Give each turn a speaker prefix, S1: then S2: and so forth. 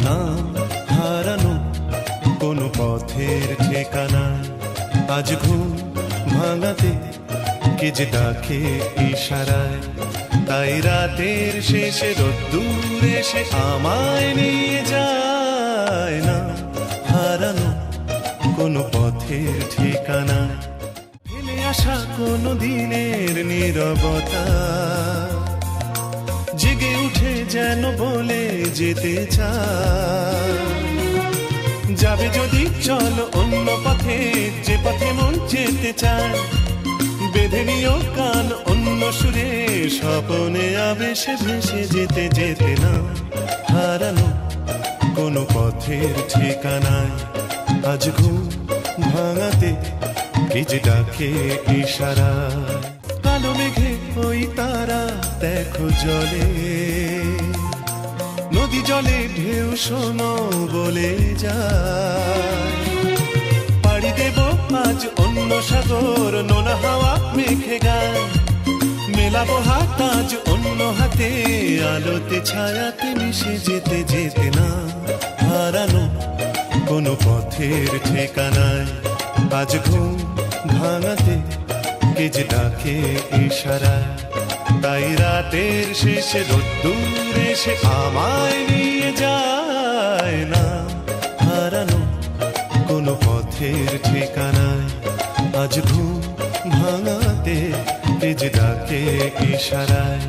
S1: নাম হারানো কোনো পথের ঠিকানায়। আজ ঘুম ভাঙাতে কে যে ডাকে ইশারায়, তাই রাতের শেষে রোদ্দুর এসে আমায় নিয়ে যায় না হারানো কোনো পথের ঠিকানায়। ফেলে আসা কোনো দিনের নীরবতা জেগে উঠে যেন বলে যেতে চায়, যাবে যদি চলো অন্য পথে, যে পথে মন যেতে চায়। বেঁধে নিও কান অন্য সুরে, স্বপনে আবেশে ভেসে যেতে যেতে না হারানো কোনো পথের ঠিকানায়। আজ ঘুম ভাঙাতে কে যে ডাকে ইশারায়। কালো মেঘে ওই তারা দেখো জলে, নদী জলে ঢেউ শোনো বলে যায়। পাড়ি দেব আজ অন্য সাগর, নোনা হাওয়া মেঘে গায়। মেলাবো হাত আজ অন্য হাতে, আলোতে ছায়াতে মিশে যেতে যেতে না হারানো কোনো পথের ঠিকানায়। আজ ঘুম ভাঙাতে কে যে ডাকে ইশারায়, তাই রাতের শেষে রোদ্দুর এসে আমায় নিয়ে যায় না হারানো কোনো পথের ঠিকানায়। আজ ঘুম ভাঙাতে কে যে ডাকে ইশারায়।